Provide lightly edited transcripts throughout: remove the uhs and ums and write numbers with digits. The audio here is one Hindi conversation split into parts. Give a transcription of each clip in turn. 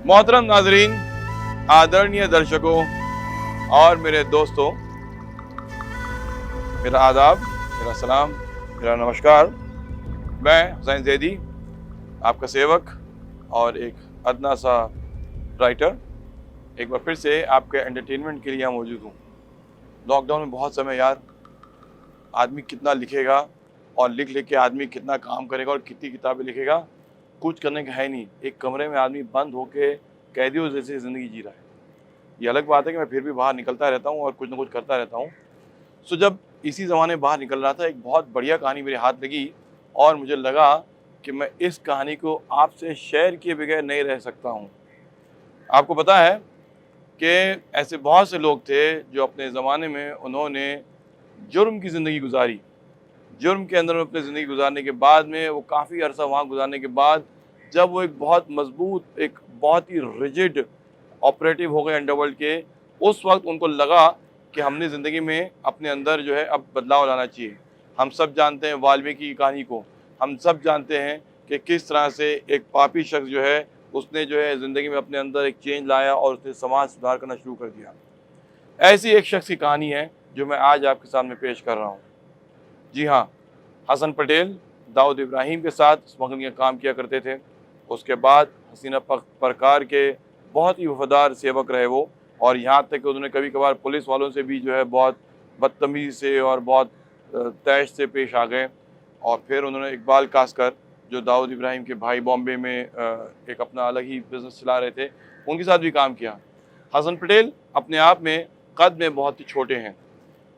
मोहतरम नाजरीन, आदरणीय दर्शकों और मेरे दोस्तों, मेरा आदाब, मेरा सलाम, मेरा नमस्कार। मैं हुसैन ज़ैदी, आपका सेवक और एक अदना सा राइटर, एक बार फिर से आपके एंटरटेनमेंट के लिए यहाँ मौजूद हूँ। लॉकडाउन में बहुत समय यार, आदमी कितना लिखेगा और लिख लिख के आदमी कितना काम करेगा और कितनी किताबें लिखेगा, कुछ करने का है नहीं। एक कमरे में आदमी बंद होके कैदियों जैसी ज़िंदगी जी रहा है। ये अलग बात है कि मैं फिर भी बाहर निकलता रहता हूँ और कुछ ना कुछ करता रहता हूँ। सो जब इसी ज़माने में बाहर निकल रहा था, एक बहुत बढ़िया कहानी मेरे हाथ लगी और मुझे लगा कि मैं इस कहानी को आपसे शेयर किए बगैर नहीं रह सकता हूँ। आपको पता है कि ऐसे बहुत से लोग थे जो अपने ज़माने में उन्होंने जुर्म की ज़िंदगी गुजारी। जुर्म के अंदर अपनी ज़िंदगी गुजारने के बाद में वो काफ़ी अरसा वहाँ गुजारने के बाद जब वो एक बहुत मजबूत, एक बहुत ही रिजिड ऑपरेटिव हो गए अंडरवर्ल्ड के, उस वक्त उनको लगा कि हमने ज़िंदगी में अपने अंदर जो है अब बदलाव लाना चाहिए। हम सब जानते हैं वाल्मीकि की कहानी को, हम सब जानते हैं कि किस तरह से एक पापी शख्स जो है उसने जो है ज़िंदगी में अपने अंदर एक चेंज लाया और उसने समाज सुधार करना शुरू कर दिया। ऐसी एक शख्स की कहानी है जो मैं आज आपके सामने पेश कर रहा हूँ। जी हाँ, हसन पटेल दाऊद इब्राहिम के साथ स्मगलिंग का काम किया करते थे। उसके बाद हसीना परकार के बहुत ही वफादार सेवक रहे वो, और यहाँ तक कि उन्होंने कभी कभार पुलिस वालों से भी जो है बहुत बदतमीज़ी से और बहुत तैश से पेश आ गए। और फिर उन्होंने इकबाल कास्कर, जो दाऊद इब्राहिम के भाई बॉम्बे में एक अपना अलग ही बिज़नेस चला रहे थे, उनके साथ भी काम किया। हसन पटेल अपने आप में कद में बहुत ही छोटे हैं,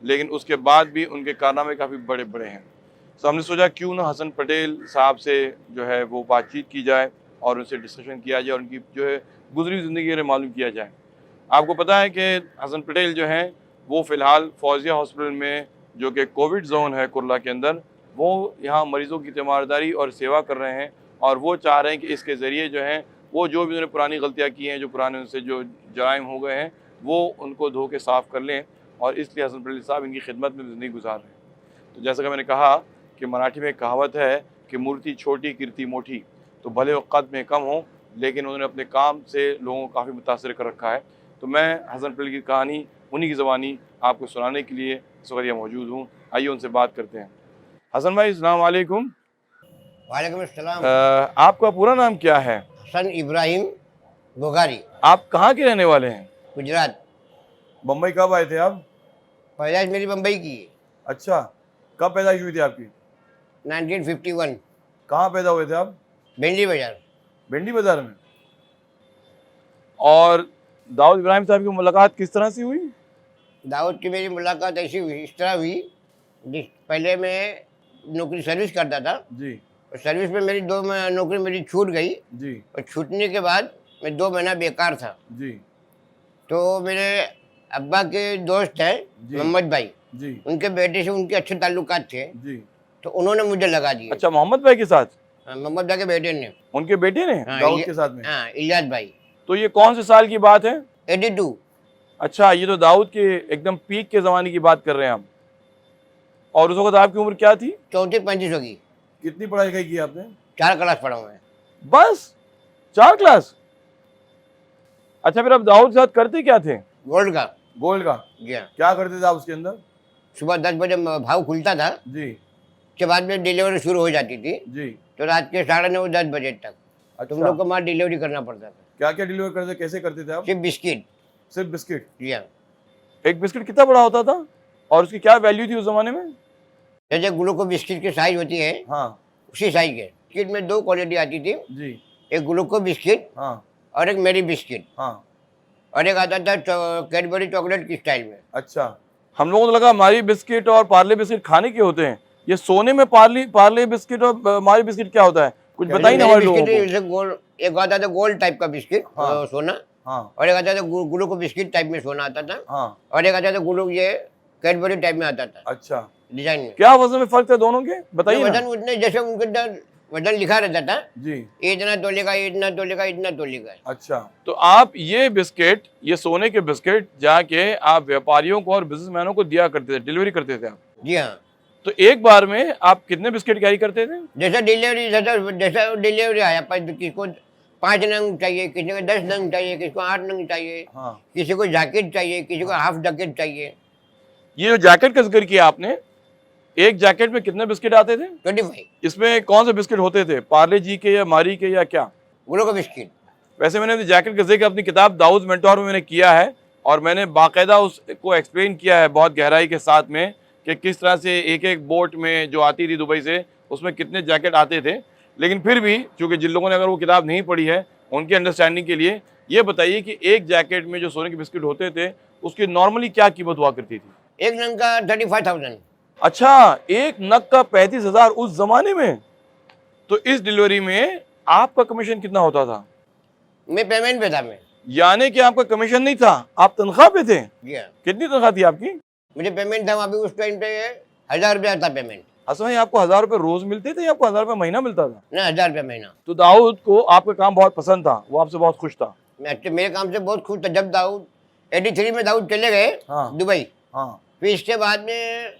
लेकिन उसके बाद भी उनके कारनामे काफ़ी बड़े बड़े हैं। तो हमने सोचा क्यों ना हसन पटेल साहब से जो है वो बातचीत की जाए और उनसे डिस्कशन किया जाए और उनकी जो है गुजरी ज़िंदगी के मालूम किया जाए। आपको पता है कि हसन पटेल जो हैं वो फ़िलहाल फौजिया हॉस्पिटल में, जो कि कोविड जोन है कुरला के अंदर, वो यहाँ मरीज़ों की तीमारदारी और सेवा कर रहे हैं। और वो चाह रहे हैं कि इसके ज़रिए जो है वो जो भी उन्होंने पुरानी गलतियाँ की हैं, जो पुराने उनसे जो जराइम हो गए हैं, वो उनको धो के साफ़ कर लें। और इसलिए हसन पटेल साहब इनकी खिदमत में ज़िंदगी गुजार रहे हैं। तो जैसा कि मैंने कहा कि मराठी में कहावत है कि मूर्ति छोटी कीर्ति मोटी, तो भले वो कद में कम हो, लेकिन उन्होंने अपने काम से लोगों को काफ़ी मुतासर कर रखा है। तो मैं हसन पटेल की कहानी उन्हीं की ज़बानी आपको सुनाने के लिए इस वक्त यहाँ मौजूद हूँ। आइए उनसे बात करते हैं। हसन भाई, अस्सलाम वालेकुम। वालेकुम अस्सलाम। आपका पूरा नाम क्या है? हसन इब्राहिम बोगारी। आप कहाँ के रहने वाले हैं? गुजरात। बम्बई कब आए थे आप? पैदाइश मेरी बम्बई की है। अच्छा, कब पैदाइश हुई थी आपकी? 1951। कहाँ पैदा हुए थे आप? भिंडी बाजार। भिंडी बाजार में। और दाऊद इब्राहिम साहब की मुलाकात किस तरह से हुई? दाऊद की मेरी मुलाकात ऐसी हुई, इस तरह हुई, पहले मैं नौकरी सर्विस करता था जी। और सर्विस में मेरी नौकरी मेरी छूट गई जी। और छूटने के बाद मैं 2 महीना बेकार था। जी। तो मेरे अब्बा के दोस्त हैं मोहम्मद भाई जी, उनके बेटे से उनके अच्छे ताल्लुकात थे जी। तो उन्होंने मुझे लगा दिया। अच्छा, मोहम्मद भाई के साथ? मोहम्मद भाई के बेटे ने, उनके बेटे ने दाऊद के साथ में? हाँ, इलियास भाई। तो ये कौन से साल की बात है? 82। अच्छा, ये तो दाऊद के एकदम पीक के ज़माने की बात कर रहे हैं आप। और उस वक्त आपकी उम्र क्या थी? 34-35 होगी। कितनी पढ़ाई लिखाई की आपने? 4 क्लास पढ़ा हूँ मैं। बस 4 क्लास? अच्छा, फिर आप दाऊद के साथ करते क्या थे? गोल्ड का। गोल्ड का? जी हाँ। क्या करते थे आप उसके अंदर? सुबह 10 बजे भाव खुलता था जी। के बाद में डिलीवरी शुरू हो जाती थी जी। तो रात के 9:30-10 बजे तक। अच्छा। तुम लोग को वहाँ डिलीवरी करना पड़ता था। क्या क्या डिलीवर करते, कैसे करते थे आप? सिर्फ बिस्किट। सिर्फ बिस्किट? जी हाँ। एक बिस्किट कितना बड़ा होता था और उसकी क्या वैल्यू थी उस जमाने में? जैसे ग्लूको बिस्किट की साइज होती है, हाँ, उसी साइज के बिस्किट में 2 क्वालिटी आती थी। जी। एक ग्लूको बिस्किट हाँ, और एक मेरी बिस्किट, हाँ। और एक आता था कैडबरी चॉकलेट की स्टाइल में। अच्छा, हम लोगों को लगा मारी बिस्किट और पार्ले बिस्किट खाने के होते हैं। ये सोने में पार्ले बिस्किट और मारी बिस्किट क्या होता है? कुछ बताइए ना हमारे लोगों को। गोल्ड, एक आता था गोल्ड टाइप का बिस्किट, हाँ। सोना। हाँ। और एक आता था ग्लूको बिस्किट टाइप में सोना आता था। हाँ। और एक आता था ग्लू ये कैडबरी टाइप में आता था। अच्छा, डिजाइन में। क्या वजन में फर्क था दोनों के, बताइए ना। वजन उतने, जैसे उनके वजन लिखा रहता था जी, इतना तोले का, इतना तोले का, इतना तोले का। अच्छा, तो आप ये बिस्किट, ये सोने के बिस्किट जाके आप व्यापारियों को और बिजनेसमैनों को दिया करते थे, डिलीवरी करते थे आप? जी हाँ। तो एक बार में आप कितने बिस्किट कैरी करते थे? जैसा डिलीवरी आया, पर किसको 5 नंग चाहिए, किसी को 10 नंग चाहिए, किसी को 8 नंग चाहिए, हाँ। किसी को जैकेट चाहिए, किसी को हाफ जैकेट चाहिए। ये जो जैकेट का जिक्र किया आपने, एक जैकेट में कितने बिस्किट आते थे? 25 इसमें कौन से बिस्किट होते थे, पार्ले जी के या मारी के या क्या? गुलों का बिस्किट। वैसे मैंने जैकेट का जिक्र अपनी किताब दाऊद मेंटोर में मैंने किया है और मैंने बाकायदा उसको एक्सप्लेन किया है बहुत गहराई के साथ में कि किस तरह से एक एक बोट में जो आती थी दुबई से उसमें कितने जैकेट आते थे। लेकिन फिर भी चूँकि जिन लोगों ने अगर वो किताब नहीं पढ़ी है उनकी अंडरस्टैंडिंग के लिए ये बताइए कि एक जैकेट में जो सोने के बिस्किट होते थे उसकी नॉर्मली क्या कीमत हुआ करती थी? एक नंग का 35,000। अच्छा, एक नग का 35,000 उस जमाने में। तो इस डिलीवरी में आपका कमीशन कितना होता था? मैं पेमेंट पे था मैं। यानी कि आपका कमीशन नहीं था, आप तनख्वाह पे थे? जी हाँ, कितनी तनख्वाह थी आपकी? मुझे पेमेंट था अभी उस टाइम पे 1000 रुपया था पेमेंट। असल में आपको 1000 रुपये रोज मिलते थे या आपको 1000 रुपये महीना मिलता था? ना 1000 रुपया महीना। तो दाऊद को आपका काम बहुत पसंद था, वो आपसे बहुत खुश था। मैं अच्छे मेरे काम से बहुत खुश था। जब दाऊद 83 में दाऊद चले गए हाँ। दुबई, हाँ फिर इसके बाद में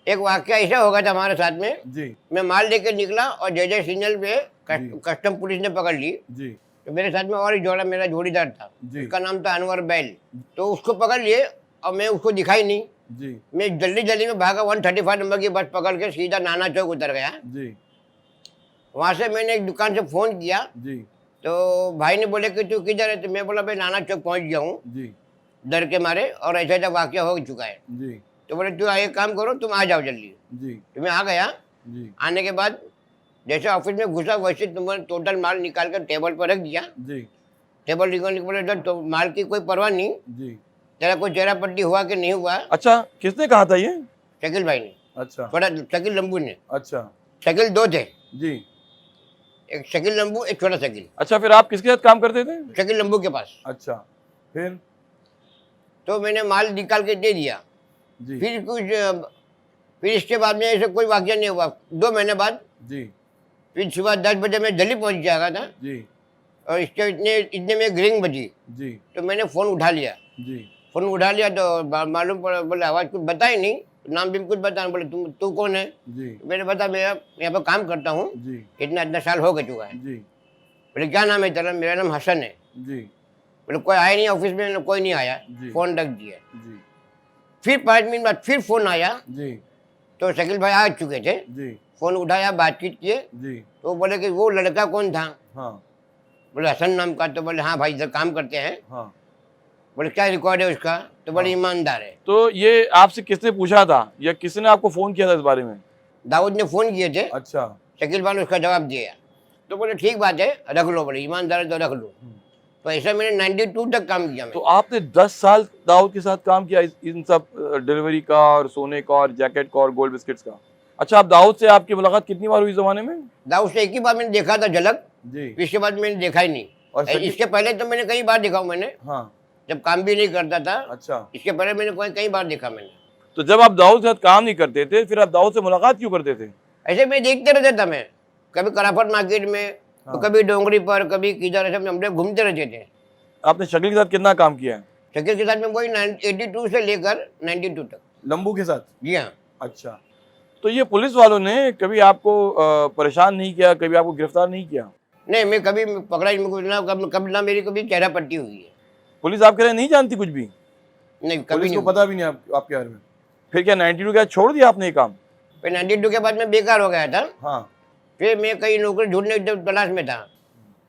एक वाकया ऐसा हो गया था हमारे साथ में। जी मैं माल लेके निकला और जय सिग्नल पे कस्टम पुलिस ने पकड़ ली। जी तो मेरे साथ में और एक जोड़ा मेरा जोड़ीदार था, जी उसका नाम था अनवर बैल। तो उसको पकड़ लिए और मैं उसको दिखाई नहीं। जी मैं जल्दी जल्दी में भागा, 135 नंबर की बस पकड़ के सीधा नाना चौक उतर गया। जी वहाँ से मैंने एक दुकान से फ़ोन किया जी तो भाई ने बोले कि तू किधर है? तो मैं बोला भाई नाना चौक पहुँच गया हूँ जी डर के मारे और ऐसा ऐसा वाकया हो चुका है। जी तो बोले तू एक काम करो, तुम आ जाओ जल्दी। जी तो मैं आ गया। जी आने के बाद जैसे ऑफिस में घुसा वैसे तुमने टोटल माल निकाल कर टेबल पर रख दिया। जी टेबल निकालने के बोले तो माल की कोई परवाह नहीं, जी। तेरा कोई चेहरा पट्टी हुआ कि नहीं हुआ? अच्छा, किसने कहा था ये? शकील भाई ने, अच्छा थोड़ा शकील लंबू ने। अच्छा शकील 2 थे, जी। एक शकील लंबू, एक छोटा शकील। अच्छा, फिर आप किसके साथ काम करते थे? शकील लंबू के पास। अच्छा, फिर? तो मैंने माल निकाल के दे दिया। जी फिर इसके बाद में ऐसे कोई वाकया नहीं हुआ। 2 महीने बाद जी फिर सुबह 10 बजे मैं दिल्ली पहुंच जाएगा था जी और इसके इतने में ग्रिंग बजी। जी तो मैंने फ़ोन उठा लिया। जी फ़ोन उठा लिया तो मालूम पड़ा, बोले आवाज़ कुछ बताई नहीं, नाम भी कुछ बता। बोले तू कौन है? जी मैंने बता मैं यहाँ पर काम करता हूँ, जी इतना साल हो गया चुका है। जी बोले क्या नाम है तेरा? मेरा नाम हसन है। जी बोले कोई आया नहीं ऑफिस में? कोई नहीं आया। जी। फ़ोन रख दिया। जी फिर 5 मिनट बाद फिर फ़ोन आया जी तो शकील भाई आ चुके थे। जी फ़ोन उठाया, बातचीत किए। जी तो बोले कि वो लड़का कौन था? हाँ बोले हसन नाम का। तो बोले हाँ भाई इधर काम करते हैं। हाँ। बोले क्या रिकॉर्ड है उसका? तो बोले ईमानदार है। तो ये आपसे किसने पूछा था या किसने आपको फोन किया था इस बारे में? दाऊद ने फ़ोन किए थे। अच्छा। शकील भाई ने उसका जवाब दिया। तो बोले ठीक बात है, रख लो। बोले ईमानदार है तो रख लो। तो ऐसा मैंने 92 तक काम किया। तो आपने 10 साल दाऊद के साथ काम किया इन सब डिलीवरी का और सोने का और जैकेट का और गोल्ड बिस्किट्स का। अच्छा, आप दाऊद से आपकी मुलाकात कितनी बार हुई इस जमाने में? दाऊद से एक ही बार मैंने देखा था झलक जी। इसके बाद मैंने देखा ही नहीं। और इसके पहले तो मैंने कई बार देखा मैंने, हाँ। जब काम भी नहीं करता था। अच्छा। इसके पहले मैंने कई बार देखा मैंने। तो जब आप दाऊद के साथ काम नहीं करते थे फिर आप दाऊद से मुलाकात क्यों करते थे? ऐसे मैं देखते रहता था। मैं कभी कराफट मार्केट में तो कभी डोंगरी पर, कभी किधर, ऐसे हम लोग घूमते रहते थे। आपने शकील के साथ कितना काम किया है? शकील के साथ में वही 82 से लेकर 92 तक। लंबू के साथ? जी हाँ। अच्छा, तो ये पुलिस वालों ने कभी आपको परेशान नहीं किया, कभी आपको गिरफ्तार नहीं किया? नहीं, मैं कभी पकड़ा ही ना, कभी ना मेरी कभी चेहरा पट्टी हुई है। पुलिस आपके लिए नहीं जानती कुछ भी? नहीं, कभी पुलिस नहीं। को पता भी नहीं आपके बारे में? फिर क्या 92 के बाद छोड़ दिया आपने ये काम? फिर 92 के बाद मैं बेकार हो गया था। हाँ। फिर मैं कई नौकरी ढूंढने की तलाश में था।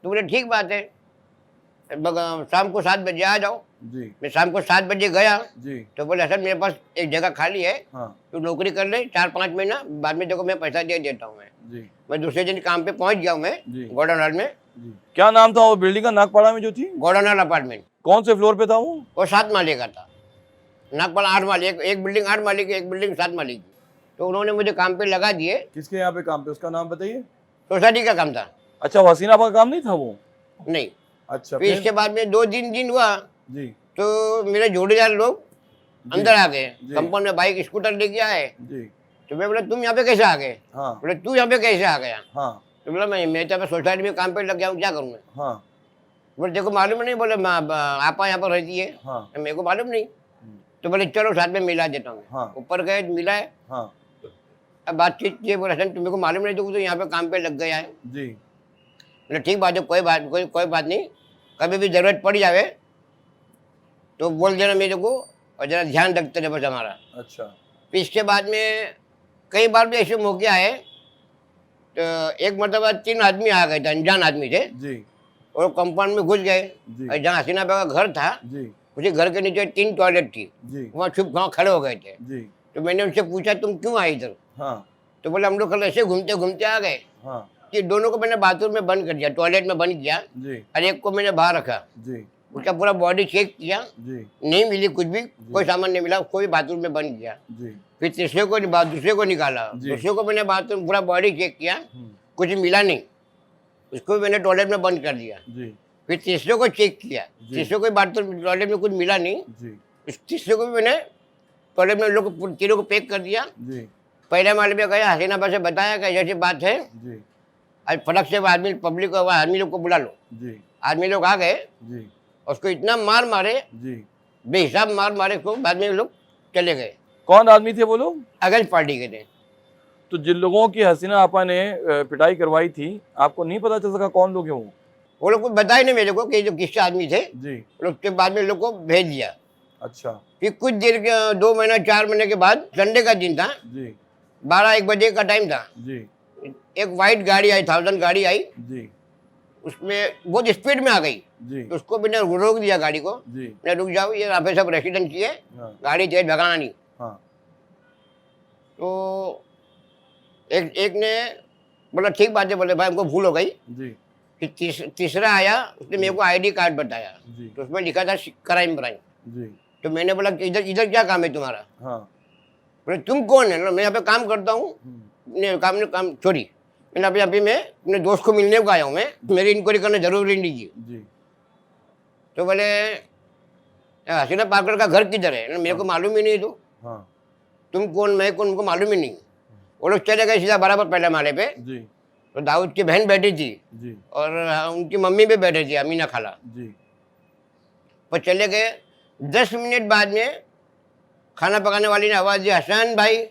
तो बोले ठीक बात है, शाम को 7 बजे आ जाओ। जी मैं शाम को 7 बजे गया जी। तो बोले सर मेरे पास एक जगह खाली है, हाँ तू नौकरी कर ले 4-5 महीना, बाद में देखो मैं पैसा दे देता हूँ। जी मैं दूसरे दिन काम पे पहुंच गया हूँ मैं जी। गोडाउन हॉल में। जी। क्या नाम था वो बिल्डिंग का नागपाड़ा में जो थी? Godown hall apartment. कौन से फ्लोर पे था वो? वो 7 माले का था। नागपाड़ा 8 माले, एक बिल्डिंग 8 माले की, एक बिल्डिंग 7 माले की। तो उन्होंने मुझे काम पे लगा दिए। किसके यहाँ पे काम पे, उसका नाम बताइए। सोसाइटी का काम था। अच्छा, हसीना का काम नहीं था वो? नहीं। अच्छा, फिर इसके बाद में 2-3 दिन हुआ जी। तो मेरे जोड़ीदार लोग अंदर आ गए। जी। कंपाउंड में बाइक स्कूटर लेके आए। जी। तो मैं बोला तुम यहाँ पे कैसे आ गए? हाँ बोले तू यहाँ पे कैसे आ गया? हाँ तो बोला मैं तो सोसाइटी में काम पे लग गया हूँ, क्या करूँ मैं? हाँ बोले देखो मालूम नहीं। बोले आपा यहाँ पर रहती है? हाँ मेरे को मालूम नहीं। तो बोले चलो साथ में मिला देता हूँ। हाँ। ऊपर गए, मिलाए। हाँ अब बातचीत किए। बोले हसन तुम्हें को मालूम नहीं, तो यहाँ पे काम पे लग गया है। जी। बोले ठीक बात है, कोई बात नहीं, कभी भी ज़रूरत पड़ जावे तो बोल देना मेरे को, और ज़रा ध्यान रखते रहे बस हमारा। अच्छा। फिर इसके बाद में कई बार भी ऐसे मौके आए, तो एक मरतबा 3 आदमी आ गए थे, अनजान आदमी थे जी और कंपाउंड में घुस गए। जी और जहाँ हसीना का घर था जी उसी घर के नीचे 3 टॉयलेट थी, जी वहाँ छुप वहाँ खड़े हो गए थे। जी। तो मैंने उनसे पूछा तुम क्यों आए इधर? हाँ तो बोले हम लोग कल ऐसे घूमते घूमते आ गए हाँ कि दोनों को मैंने बाथरूम में बंद कर दिया, टॉयलेट में बंद किया, जी और एक को मैंने बाहर रखा। जी उसका पूरा बॉडी चेक किया, जी नहीं मिली कुछ भी, कोई सामान नहीं मिला, उसको भी बाथरूम में बंद किया। जी फिर दूसरे को निकाला, दूसरे को मैंने बाथरूम पूरा बॉडी चेक किया, कुछ मिला नहीं, उसको भी मैंने टॉयलेट में बंद कर दिया। जी फिर तीसरे को चेक किया, तीसरे को बाथरूम टॉयलेट में कुछ मिला नहीं, जी इस तीसरे को भी मैंने टॉयलेट में लोग तीनों को पैक कर दिया। जी पहले माले में गया, हसीना पर से बताया कि ऐसी बात है, जी आज फटक से आदमी पब्लिक को आदमी लोग को बुला लो। जी आदमी लोग आ गए, जी उसको इतना मार मारे, जी। बेहिसाब मार मारे को, बाद में लोग चले गए। कौन आदमी थे वो लोग? अगेंस्ट पार्टी के थे। तो जिन लोगों की हसीना आपा ने पिटाई करवाई थी, आपको नहीं पता चल सका कौन लोग हैं वो लोग कुछ बताए नहीं मेरे को कि जो किसके आदमी थे। जी। लोग के बाद में लोग को भेज दिया। अच्छा। फिर कुछ देर के 2 महीना 4 महीने के बाद, संडे का दिन था, जी 12-1 बजे का टाइम था, जी एक वाइट गाड़ी आई, 1000 गाड़ी आई, जी उसमें बहुत स्पीड में आ गई। जी तो उसको मैंने रोक दिया गाड़ी को, जी। मैंने रुक जाओ, ये यहाँ पे सब रेसिडेंट किए, हाँ गाड़ी तेज भगाना नहीं। हाँ तो एक ने बोला ठीक बात है, बोले भाई हमको भूल हो गई। जी फिर तीसरा आया, उसने मेरे को आईडी कार्ड बताया, जी तो उसमें लिखा था क्राइम ब्रांच। जी। तो मैंने बोला कि इधर इधर क्या काम है तुम्हारा? हाँ। बोले तुम कौन है? मैं यहाँ पे काम करता हूँ। काम चोरी, मैंने अभी मैं अपने दोस्त को मिलने को आया हूँ, मैं मेरी इंक्वायरी करना जरूरी नहीं की। जी। तो बोले हसीना पार्कर का घर किधर है? मेरे को मालूम ही नहीं। तो हाँ। तुम कौन, मैं कौन, उनको मालूम ही नहीं। वो लोग चले गए सीधा बराबर पहले माले पे। जी तो दाऊद की बहन बैठी थी जी और उनकी मम्मी भी बैठी थी, अमीना खाला। जी। पर चले गए। 10 मिनट बाद में खाना पकाने वाली ने आवाज़ दिया, हसन भाई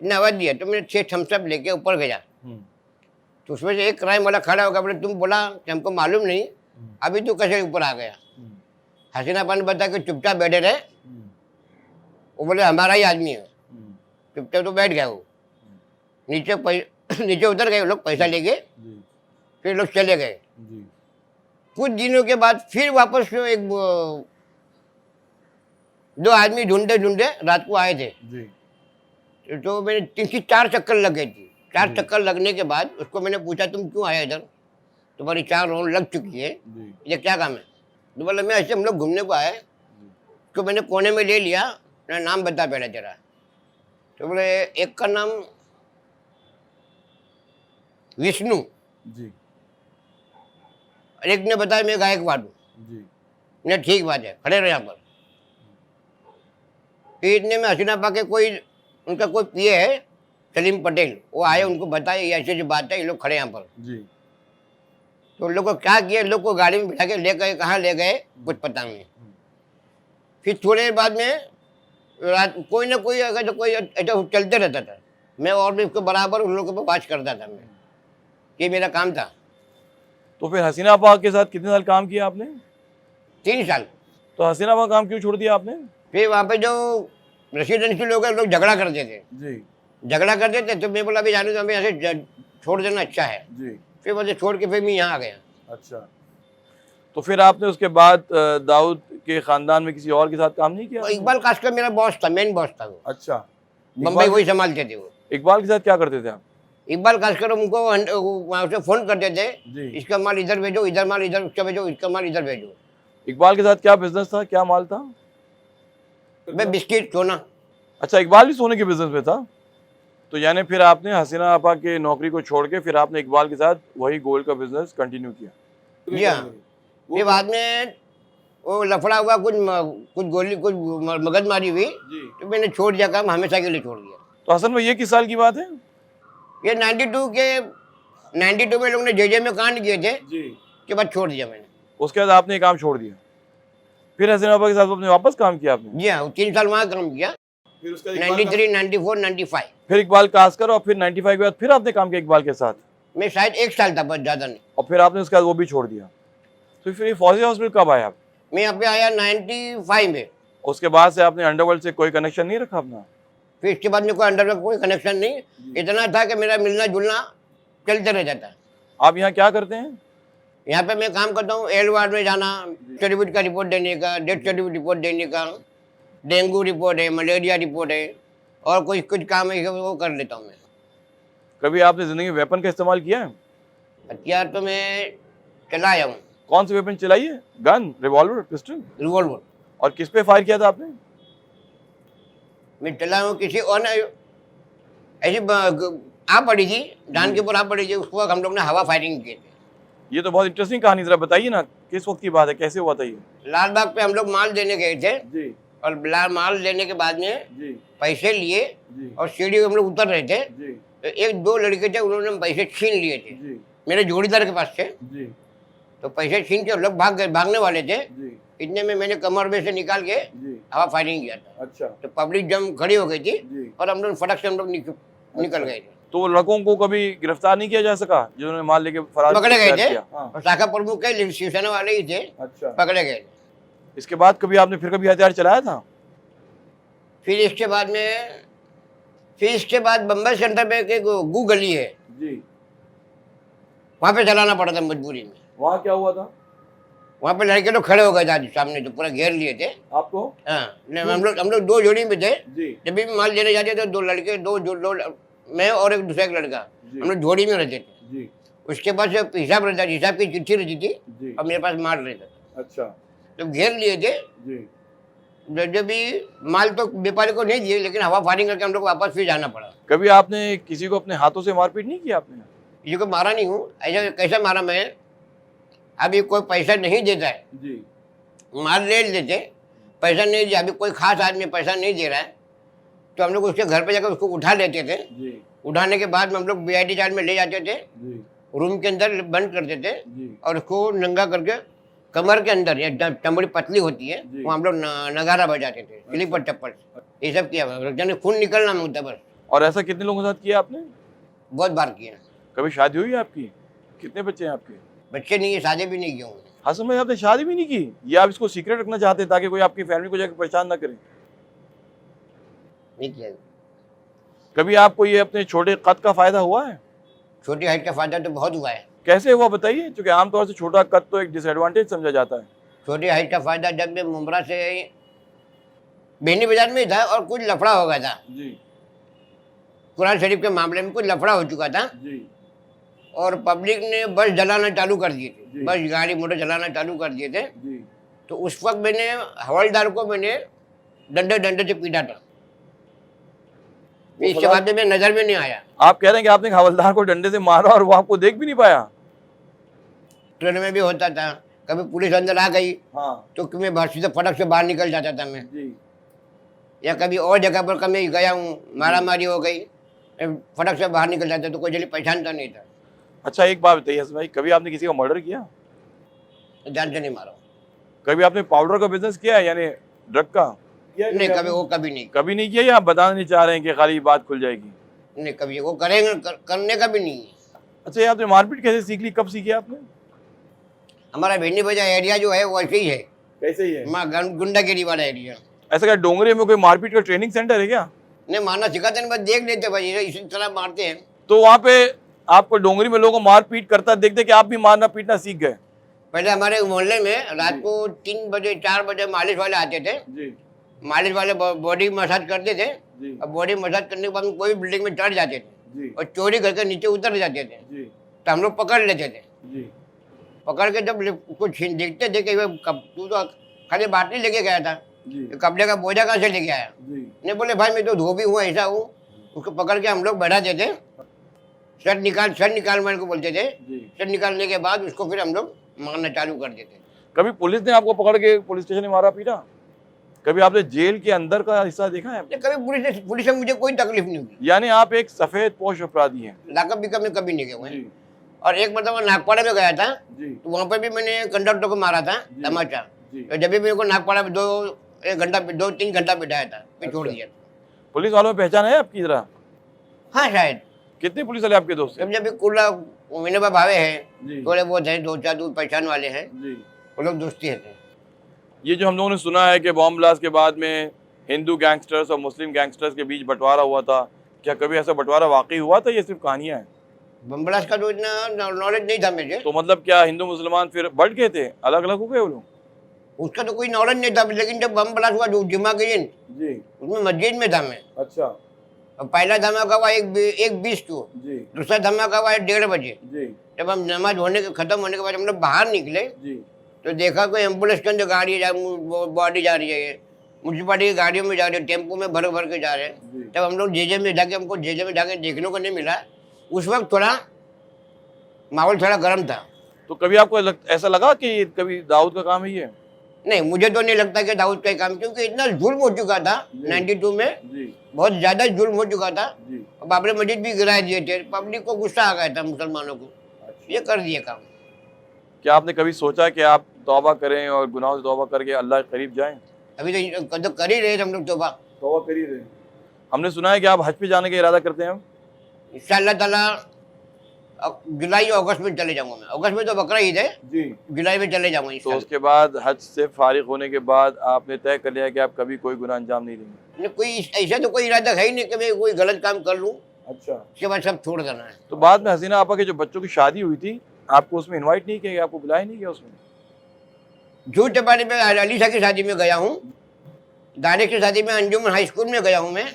ने आवाज़ दिया। तो मैंने 6 थम्सअप लेके ऊपर गया। तो उसमें से एक क्राइम वाला खड़ा होगा, बोले तुम बोला कि हमको मालूम नहीं, अभी तू कैसे ऊपर आ गया? हसीना पान बता के चुपचाप बैठे रहे। वो बोले हमारा ही आदमी है। चुपचाप तो बैठ गया वो। नीचे उतर गए लोग, पैसा लेके, फिर लोग चले गए। कुछ दिनों के बाद फिर वापस एक 2 आदमी ढूंढते ढूंढते रात को आए थे। तो मैंने 3-4 चक्कर लग गई थी। 4 चक्कर लगने के बाद उसको मैंने पूछा तुम क्यों आया इधर? तुम्हारी 4 राउंड लग चुकी है, ये क्या काम है? तो बोला मैं ऐसे हम लोग घूमने को आए। तो मैंने कोने में ले लिया, मेरा नाम बता पहले तेरा। तो बोले एक का नाम विष्णु जी और एक ने बताया मैं गायकवाड़ हूँ। जी। मैंने ठीक बात है, खड़े रहे यहाँ पर। फिर इतने में हसीना पा के कोई उनका कोई पीए है सलीम पटेल, वो आए, उनको बताया ये ऐसी बात है, ये लोग खड़े यहाँ पर। जी। तो लोग को क्या किया, लोग को गाड़ी में बिठा के ले गए, कहाँ ले गए कुछ पता नहीं। फिर थोड़ी देर बाद में रात कोई ना कोई अगर तो कोई ऐसा चलते रहता था, मैं और भी उसको बराबर उन लोगों को वाच करता था। मैं ये मेरा काम था। तो फिर हसीना आपा के साथ कितने साल काम किया आपने? 3 साल। तो हसीना आपा काम क्यों छोड़ दिया आपने? फिर वहाँ पे जो रेसिडेंशियल लोग हैं, लोग झगड़ा करते थे। जी झगड़ा करते थे तो मैं बोला अभी जाने तो हमें ऐसे छोड़ देना अच्छा है। जी। फिर मुझे छोड़ के फिर मैं यहाँ आ गया। अच्छा। तो फिर आपने उसके बाद दाऊद के खानदान में किसी और के साथ काम नहीं किया? इकबाल कास्कर मेरा बॉस था, मेन बॉस था वो। अच्छा। बम्बई वही संभालते थे वो। इकबाल के साथ क्या करते थे आप? इकबाल कास्कर उनको वहाँ से फ़ोन करते थे, जी। इसका माल इधर भेजो, इधर माल इधर उसका भेजो, इसका माल इधर भेजो। इकबाल के साथ क्या बिजनेस था, क्या माल था? मैं बिस्किट सोना। अच्छा, इकबाल भी सोने के बिजनेस में था। तो यानी फिर आपने हसीना आपा के नौकरी को छोड़ के फिर आपने इकबाल के साथ वही गोल्ड का बिजनेस कंटिन्यू किया? जी हाँ। ये बाद में वो लफड़ा हुआ, कुछ गोली कुछ मगजमारी हुई, तो मैंने छोड़ दिया काम, हमेशा के लिए छोड़ दिया। तो हसन भाई ये किस साल की बात है? ये 92 में लोग ने जे में कांड किए थे के बाद छोड़ दिया मैंने। उसके बाद आपने काम छोड़ दिया, फिर हसीना आपा के साथ आपने वापस काम किया आपने? जी हाँ, 3 साल वहाँ काम किया, फिर उसका 93, 94, 95। फिर इकबाल कास्कर और फिर 95 के बाद फिर आपने काम किया इकबाल के साथ? मैं शायद 1 साल था, बस ज़्यादा नहीं। और फिर आपने उसके बाद वो भी छोड़ दिया। तो फिर ये फौजी हॉस्पिटल कब आए आप? मैं यहाँ पे आया 95 में। उसके बाद से आपने अंडरवर्ल्ड से कोई कनेक्शन नहीं रखा अपना? फिर इसके बाद में कोई अंडरवर्ल्ड कोई कनेक्शन नहीं, इतना था कि मेरा मिलना जुलना चलते रह जाता। आप यहाँ क्या करते हैं? यहाँ पे मैं काम करता हूँ, एल वार्ड में जाना, सर्टिफिकेट का रिपोर्ट देने का, डेथ सर्टिफिकेट रिपोर्ट देने का, डेंगू रिपोर्ट है, मलेरिया रिपोर्ट है, और कुछ काम है वो कर लेता हूँ मैं। कभी आपने जिंदगी में वेपन का इस्तेमाल किया है? हथियार तो मैं चलाया हूँ। कौन सी वेपन चलाई है? Gun, revolver, pistol? रिवॉल्वर। और किस पे फायर किया था आपने? मैं चला हूँ किसी और ने ऐसी आ पड़ी थी, जान के ऊपर आ पड़ी थी, उसको हम लोग ने हवा फायरिंग किए थे। ये तो बहुत इंटरेस्टिंग कहानी, जरा बताइए ना, किस वक्त की बात है, कैसे हुआ था ये? लाल बाग पे हम लोग माल देने गए थे जी और माल देने के बाद में जी पैसे लिए जी और सीढ़ी हम लोग उतर रहे थे, जी तो 1-2 लड़के थे, उन्होंने पैसे छीन लिए थे जी मेरे जोड़ीदार के पास से। जी तो पैसे छीन के लोग भागने वाले थे, जी इतने में मैंने कमर में से निकाल के जी। हवा फायरिंग किया था। अच्छा तो पब्लिक जम खड़ी हो गई थी जी। और हम लोग फटक से हम लोग निकल गए थे। तो वो लड़कों को कभी गिरफ्तार नहीं किया जा सका जिन्होंने माल लेके फरार पकड़े गए थे, किया? हाँ। और शाखा प्रमुख के शिवसेना वाले ही थे, अच्छा। पकड़े गए थे। इसके बाद कभी आपने फिर कभी हथियार चलाया था? फिर इसके बाद बम्बई सेंटर पे एक गू गली है, जी। वहाँ पे चलाना पड़ा था मजबूरी में। वहाँ क्या हुआ था? वहाँ पे लड़के लोग खड़े हो गए थे सामने, तो पूरा घेर लिए थे आपको? हाँ, हम लोग 2 जोड़ी में थे। जी जब भी माल देने जाते थे, 2 लड़के, मैं और एक दूसरा एक लड़का, हम लोग जोड़ी में रहते थे। जी उसके बाद से हिसाब रहता, हिसाब की चिट्ठी रहती थी जी। और मेरे पास माल रहता था। अच्छा तो घेर लिए थे। जी। जब भी माल तो व्यापारी को नहीं दिए, लेकिन हवा फायरिंग करके हम लोग को वापस फिर जाना पड़ा। कभी आपने किसी को अपने हाथों से मारपीट नहीं किया आपने? किसी को मारा नहीं हूँ। ऐसा कैसा मारा मैं, अभी कोई पैसा नहीं देता है, जी माल ले लेते, पैसा नहीं दिया, अभी कोई खास आदमी पैसा नहीं दे रहा है, तो हम लोग उसके घर पे जाकर उसको उठा लेते थे। जी उठाने के बाद में हम लोग बीआईडी चार्ज में ले जाते थे, जी रूम के अंदर बंद करते थे जी और उसको नंगा करके कमर के अंदर, या चमड़ी पतली होती है, जी। वो हम लोग नगारा बजाते थे, स्लीपर चप्पल, ये सब किया। जाने खून निकलना मुद्दा बस। और ऐसा कितने लोगों के साथ किया आपने? बहुत बार किया। कभी शादी हुई है आपकी? कितने बच्चे हैं आपके? बच्चे नहीं है, शादी भी नहीं किए हूँ। हसन भाई, आपने शादी भी नहीं की? या आप इसको सीक्रेट रखना चाहते हैं ताकि कोई आपकी फैमिली को जाकर परेशान ना करे? नहीं किया। कभी आपको ये अपने छोटे कद का फायदा हुआ है? छोटी हाइट का फायदा तो बहुत हुआ है। कैसे हुआ बताइए, क्योंकि आमतौर से छोटा कद तो एक डिसएडवांटेज समझा जाता है। छोटी हाइट का फायदा, जब मैं मुमरा से बेनी बाजार में ही था और कुछ लफड़ा हो गया था, जी कुरान शरीफ के मामले में कुछ लफड़ा हो चुका था, जी और पब्लिक ने बस जलाना चालू कर दिए थे, जी। बस गाड़ी मोटर जलाना चालू कर दिए थे। जी। तो उस वक्त मैंने हवलदार को डंडे से पीटा था। इसके बाद में मैं नजर में नहीं आया। आप कह रहे हैं कि आपने हवलदार को डंडे से मारा और वो आपको देख भी नहीं पाया? ट्रेन में भी होता था, कभी पुलिस अंदर आ गई हाँ तो मैं सीधे फटक से बाहर निकल जाता था मैं, जी। या कभी और जगह पर कभी गया हूँ, मारा मारी हो गई, मैं फटक से बाहर निकल जाता, तो कोई जल्दी पहचानता नहीं था। अच्छा एक बात बताइए हसन भाई, कभी आपने किसी का मर्डर किया? जान से नहीं मारा। कभी आपने पाउडर का बिजनेस किया है, यानी ड्रग का? नहीं, कभी नहीं। कभी नहीं किया, या आप बताना नहीं चाह रहे हैं कि खाली बात खुल जाएगी? नहीं, कभी वो करेंगे, करने का भी नहीं है। अच्छा, ये आपने मारपीट कैसे सीख ली, कब सीखी आपने? हमारा भिंडी बाजार एरिया जो है वो ऐसे ही है, कैसे ही है? गुंडागिरी वाला एरिया। ऐसा क्या डोंगरे में कोई मारपीट का ट्रेनिंग सेंटर है क्या? नहीं, मारना सिखाते नहीं, बस देख लेते भाई, इसी तरह मारते हैं। तो वहाँ पे आपको डोंगरी में लोगों को मारपीट करता देखते कि आप भी मारना पीटना सीख गए? पहले हमारे मोहल्ले में रात को 3 बजे 4 बजे मालिश वाले आते थे। जी मालिश वाले बॉडी मसाज करते थे, जी और बॉडी मसाज करने के बाद में कोई बिल्डिंग में चढ़ जाते थे जी और चोरी करके नीचे उतर जाते थे, जी तो हम लोग पकड़ लेते थे। जी। पकड़ के जब कुछ देखते थे कि तू तो खाली बाटली लेके गया था, जी कपड़े का बोझा कहाँ से लेके आया, जी नहीं बोले भाई मैं तो धोबी हूँ, ऐसा हूँ। उसको पकड़ के हम लोग बैठाते थे, शर्ट निकाल मेरे को बोलते थे। जी। शर्ट निकालने के बाद उसको फिर हम लोग मारना चालू कर देते। कभी पुलिस ने आपको पकड़ के पुलिस स्टेशन में मारा पीटा? कभी आपने जेल के अंदर का हिस्सा देखा है? कभी पुलिस से मुझे कोई तकलीफ नहीं हुई। यानी आप एक सफेद पोश अपराधी हैं। लाकअप भी कभी नहीं गए हुए। जी और एक मतलब नागपाड़ा में गया था, जी तो वहाँ पे भी मैंने कंडक्टर को मारा था तमाचा। जी। तो जब भी मेरे को नागपाड़ा में 2-3 घंटा बिठाया था, फिर छोड़ दिया। पुलिस वालों में पहचान है आपकी जरा? हाँ शायद। कितने पुलिस वाले आपके दोस्त हैं? जब जब कुल्ला विनोबा भावे हैं, जी थोड़े बहुत हैं, 2-4 दूर पहचान वाले हैं, जी। वो लोग दोस्ती है। ये जो हम लोगों ने सुना है कि बॉम्ब ब्लास्ट के बाद में हिंदू गैंगस्टर्स और मुस्लिम गैंगस्टर्स के बीच बंटवारा हुआ था, क्या कभी ऐसा बंटवारा वाकई हुआ था, ये सिर्फ कहानियां हैं? बम ब्लास्ट का तो इतना नॉलेज नहीं था मुझे, तो मतलब क्या हिंदू मुसलमान फिर बढ़ गए थे, अलग अलग हो गए वो लोग? उसका तो कोई नॉलेज नहीं था, लेकिन जब बम ब्लास्ट हुआ जो जुम्मा के दिन, जी। उसमें मस्जिद में था मैं। अच्छा। और पहला धमाका हुआ 1:20 को, जी दूसरा धमाका हुआ 1:30 बजे। जी जब हम नमाज होने के खत्म होने के बाद हम लोग बाहर निकले, जी तो देखा कोई एम्बुलेंस के अंदर गाड़ी बॉडी जा रही है, म्यूनसिपालिटी की गाड़ियों में जा रही है, टेम्पो में भर भर के जा रहे जी। हैं। तब हम लोग जेजे में जाके, हमको जेजे में जाके देखने को नहीं मिला। उस वक्त थोड़ा माहौल थोड़ा गर्म था। तो कभी आपको ऐसा लगा कि कभी दाऊद का काम है ये? नहीं, मुझे तो नहीं लगता कि दाऊद का ही काम, क्योंकि इतना जुल्म हो चुका था 92 में, जी बहुत ज्यादा जुल्म हो चुका था। जी। बाबरी मस्जिद भी गिरा दिए थे, पब्लिक को गुस्सा आ गया था मुसलमानों को, अच्छा। ये कर दिए काम। क्या आपने कभी सोचा कि आप तौबा करें और गुनाहों से तौबा करके अल्लाह के करीब जाएं? अभी तो कर ही रहे थे हम लोग तौबा कर ही रहे। हमने सुना है कि आप हज पे जाने का इरादा करते हैं। इंशाअल्लाह ताला। जुलाई और अगस्त में चले जाऊंगा मैं। अगस्त में तो बकरा ईद है, जी। जुलाई में चले जाऊंगा तो इंशाअल्लाह। उसके बाद हज से फारिग होने के बाद आपने तय कर लिया कि आप कभी कोई गुनाह अंजाम नहीं देंगे? नहीं, कोई ऐसा तो कोई इरादा है ही नहीं कि मैं कोई गलत काम कर लूँ, अच्छा। उसके बाद सब छोड़ देना है। तो बाद में हसीना आपा के जो बच्चों की शादी हुई थी, आपको उसमें इनवाइट नहीं किया गया, आपको बुलाया नहीं गया उसमें? झूठ चपाने पे अली शाह की शादी में गया हूँ, दानिश की शादी में अंजुमन हाई स्कूल में गया हूँ मैं,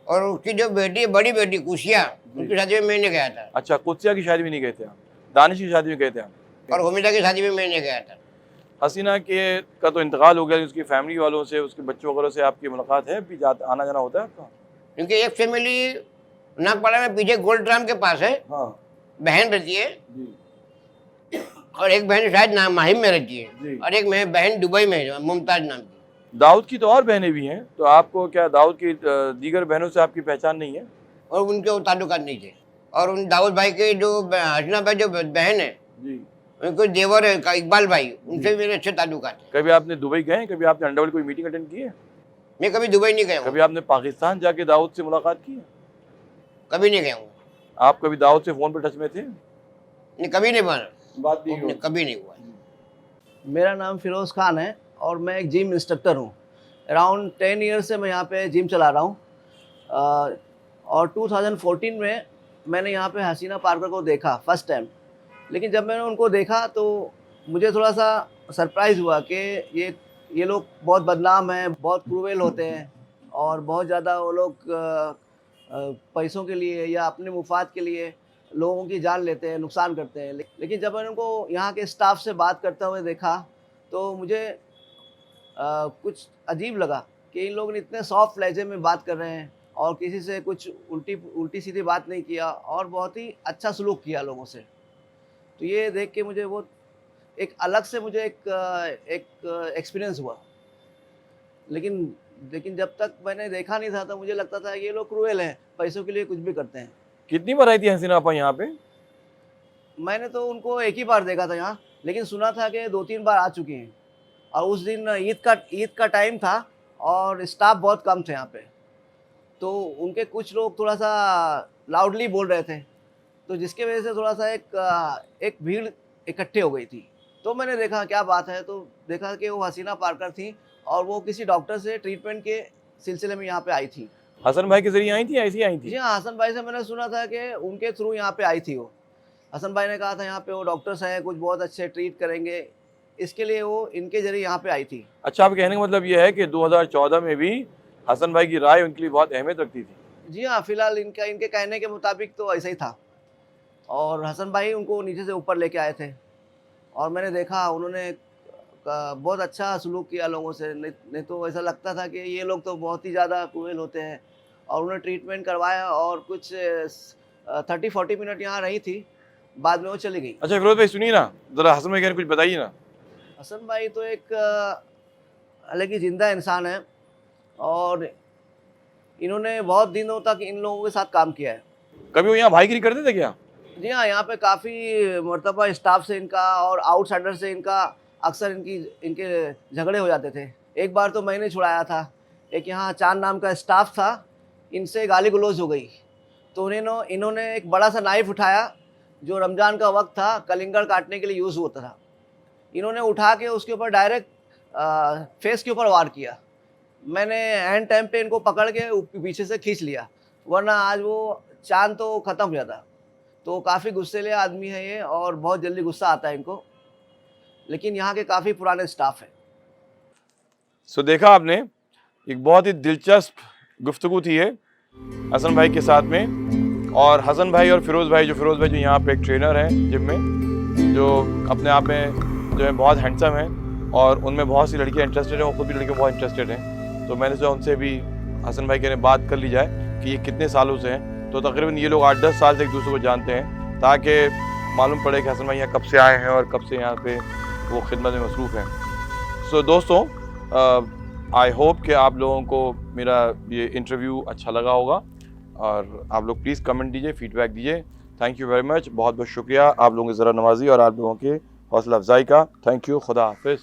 और उसकी जो बेटी बड़ी बेटी कुशिया, उनकी शादी में मैंने गया था। अच्छा, कुत्सिया की शादी में नहीं गए थे आप, दानिश की शादी में गए थे आप? और हुमिदा की शादी में मैंने गया था। हसीना के का तो इंतकाल हो गया, उसकी फैमिली वालों से, उसके बच्चों वगैरह से आपकी मुलाकात है, भी आना जाना होता है आपका? क्योंकि एक फैमिली नागपाड़ा में पीछे गोल्ड ड्राम के पास है, हाँ बहन रहती है, जी और एक बहन शायद माहिम में रहती जी। है, और एक बहन दुबई में है, मुमताज नाम की। दाऊद की तो और बहनें भी हैं, तो आपको क्या दाऊद की दीगर बहनों से आपकी पहचान नहीं है? और उनके वो ताल्लुकात नहीं थे। और उन दाऊद भाई के जो हसना भाई जो बहन है, जी। उनको देवर है इकबाल भाई, उनसे भी मेरे अच्छे ताल्लुकात है। कभी आपने दुबई गए, कभी आपने अंडरवर्ल्ड कोई मीटिंग अटेंड की है? मैं कभी दुबई नहीं गया हूँ, कभी आपने पाकिस्तान जाके दाऊद से मुलाकात की है? कभी नहीं गया हूँ। आप कभी दाऊद से फोन पर टच में थे? नहीं, कभी नहीं बना, बात नहीं हुई? कभी नहीं हुआ। मेरा नाम फिरोज़ खान है और मैं एक जिम इंस्ट्रक्टर हूँ। अराउंड 10 ईयर्स से मैं यहाँ पे जिम चला रहा हूँ। और 2014 में मैंने यहाँ पे हसीना पार्कर को देखा फर्स्ट टाइम। लेकिन जब मैंने उनको देखा तो मुझे थोड़ा सा सरप्राइज़ हुआ कि ये लोग बहुत बदनाम हैं, बहुत क्रूएल होते हैं, और बहुत ज़्यादा वो लोग पैसों के लिए या अपने मुफाद के लिए लोगों की जान लेते हैं, नुकसान करते हैं। लेकिन जब मैंने उनको यहाँ के स्टाफ से बात करते हुए देखा तो मुझे कुछ अजीब लगा कि इन लोगों ने इतने सॉफ्ट लहजे में बात कर रहे हैं और किसी से कुछ उल्टी सीधी बात नहीं किया और बहुत ही अच्छा सलूक किया लोगों से। तो ये देख के मुझे वो एक अलग से मुझे एक एक्सपीरियंस हुआ। लेकिन जब तक मैंने देखा नहीं था तो मुझे लगता था कि ये लोग क्रूएल हैं, पैसों के लिए कुछ भी करते हैं। कितनी बार आई थी हसीना आपा यहाँ पे? मैंने तो उनको एक ही बार देखा था यहाँ, लेकिन सुना था कि 2-3 बार आ चुकी हैं। और उस दिन ईद का टाइम था और स्टाफ बहुत कम थे यहाँ पे, तो उनके कुछ लोग थोड़ा सा लाउडली बोल रहे थे, तो जिसके वजह से थोड़ा सा एक भीड़ इकट्ठे हो गई थी। तो मैंने देखा क्या बात है, तो देखा कि वो हसीना पार्कर थी और वो किसी डॉक्टर से ट्रीटमेंट के सिलसिले में यहाँ पे आई थी। हसन भाई के जरिए आई थी, ऐसी आई थी? जी हाँ, हसन भाई से मैंने सुना था कि उनके थ्रू यहाँ पे आई थी वो। हसन भाई ने कहा था यहाँ पे वो डॉक्टर्स हैं, कुछ बहुत अच्छे ट्रीट करेंगे, इसके लिए वो इनके जरिए यहाँ पे आई थी। अच्छा, आप कहने का मतलब ये है कि 2014 में भी हसन भाई की राय उनके लिए बहुत अहमियत रखती थी? जी हाँ, फिलहाल इनके कहने के मुताबिक तो ऐसा ही था। और हसन भाई उनको नीचे से ऊपर लेके आए थे और मैंने देखा उन्होंने बहुत अच्छा सलूक किया लोगों से। नहीं तो ऐसा लगता था कि ये लोग तो बहुत ही ज़्यादा क्रूएल होते हैं। और उन्होंने ट्रीटमेंट करवाया और कुछ 30-40 मिनट यहाँ रही थी, बाद में वो चली गई। अच्छा फिरोज भाई, सुनिए ना ज़रा, हसन भाई कुछ बताइए ना। हसन भाई तो एक अलग ही जिंदा इंसान है और इन्होंने बहुत दिनों तक इन लोगों के साथ काम किया है। कभी वो यहाँ भाईगिरी करते थे क्या? जी हाँ, यहाँ पे काफ़ी मरतबा स्टाफ से इनका और आउटसाइडर से इनका अक्सर इनके झगड़े हो जाते थे। एक बार तो मैंने छुड़ाया था, एक यहाँ चांद नाम का स्टाफ था, इनसे गाली गलौज हो गई, तो इन्होंने एक बड़ा सा नाइफ उठाया, जो रमज़ान का वक्त था, कलिंगड़ काटने के लिए यूज़ होता था। इन्होंने उठा के उसके ऊपर डायरेक्ट फेस के ऊपर वार किया। मैंने एंड टाइम पे इनको पकड़ के पीछे से खींच लिया, वरना आज वो चांद तो ख़त्म हो जाता। तो काफ़ी गुस्सेले आदमी है ये, और बहुत जल्दी गुस्सा आता है इनको, लेकिन यहाँ के काफ़ी पुराने स्टाफ हैं। सो देखा आपने, एक बहुत ही दिलचस्प गुफ्तगू थी ये हसन भाई के साथ में। और हसन भाई और फिरोज़ भाई जो यहाँ पे एक ट्रेनर हैं जिम में, जो अपने आप में जो है बहुत हैंडसम हैं, और उनमें बहुत सी लड़कियाँ इंटरेस्टेड हैं, वो खुद भी लड़कियाँ बहुत इंटरेस्टेड हैं। तो मैंने सोचा उनसे भी हसन भाई के बात कर ली जाए कि ये कितने सालों से हैं। तो तकरीबन ये लोग 8-10 साल से एक दूसरे को जानते हैं, ताकि मालूम पड़े कि हसन भाई यहाँ कब से आए हैं और कब से यहाँ पे वो खिदमत में मसरूफ़ हैं। सो दोस्तों, आई होप कि आप लोगों को मेरा ये इंटरव्यू अच्छा लगा होगा, और आप लोग प्लीज़ कमेंट दीजिए, फीडबैक दीजिए। थैंक यू वेरी मच, बहुत बहुत शुक्रिया आप लोगों की ज़रा नवाजी और आप लोगों के हौसला अफजाई का। थैंक यू, खुदा हाफिज़।